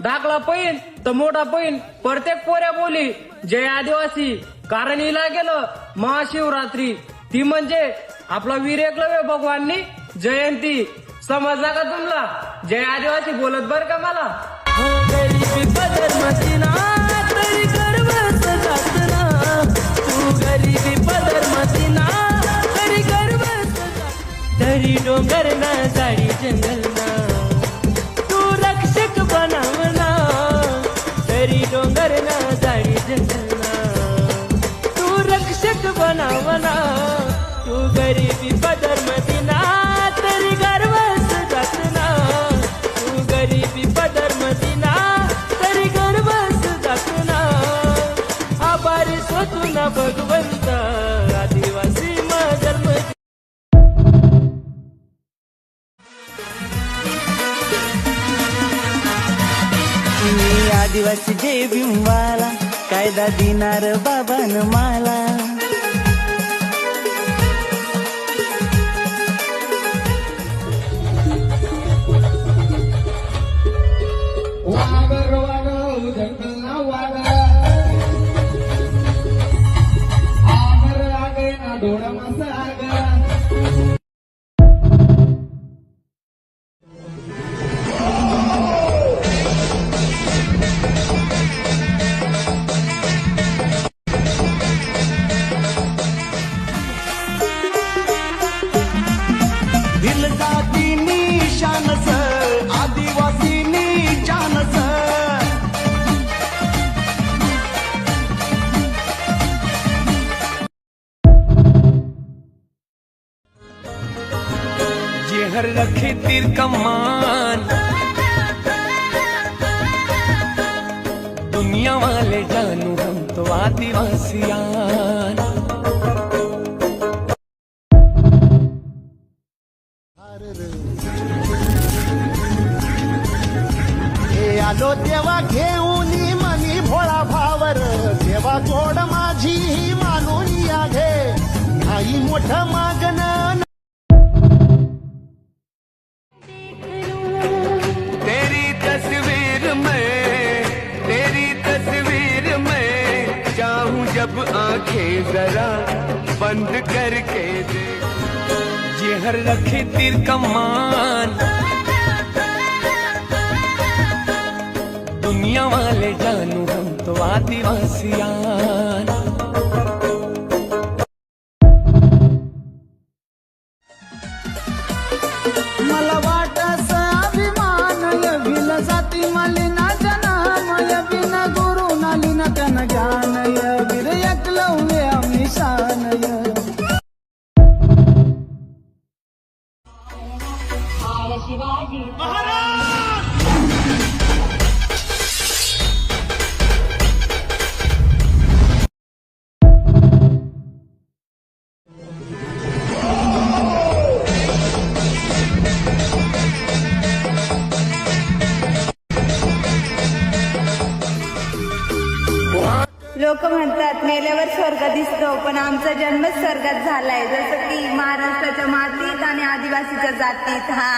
धाकला पैन तर मोठा पैन प्रत्येक पोऱ्या बोली जय आदिवासी. कारण हिला गेलं महाशिवरात्री, ती म्हणजे आपला वीर एकलव्य भगवाननी जयंती. समजला का तुम्हाला? जय आदिवासी बोलत बर का मला. गरीबी पदर ना तरी गर्वच जातना, तू गरीबी पदर ना तरी गर्वच, तरी डोंगर ना झाडी जंगल ना तू रक्षक बनावना, तरी डोंगर ना झाडी जंगल ना तू रक्षक बनावना. तू गरीबी पदर ना तरी गर्वच जातना, तू गरीबी पदर ना तरी गर्वच जातना. आभारी स्वतुना भगवंता आदिवासी जन्म. मी आदिवासी जय भीमवाला, कायदा दिनार बाबान माला. वागर वाग जंगलना वाग, आगर आगे ना डोळा मास आग. दिल जाती निशानस आदिवासी निशानस. ये हर रखे तीर कमान, दुनिया वाले जानू हम तो आदिवासियान. हे आलो तेव्हा घेऊन मनी भोळा भावर, तेव्हा जोड माझी ही मानून या घे. आई मोठं मागण तेरी तस्वीर में चाहूं जब आंखें जरा बंद करके दे. ये हर रखे तीर कमान, दुनिया वाले जानू हम तो आदिवासियान. मला वाटस अभिमान यभिल जाती मालिना जनाम, यभिन गुरु नालिन कन ज्ञान यभिर एकलव्य आम्ही शान. लोक म्हणतात मेल्यावर स्वर्ग दिसतो, पण आमचा जन्मच स्वर्गात झालाय. जसं की महाराष्ट्राच्या मातीत आणि आदिवासीच्या जातीत. हा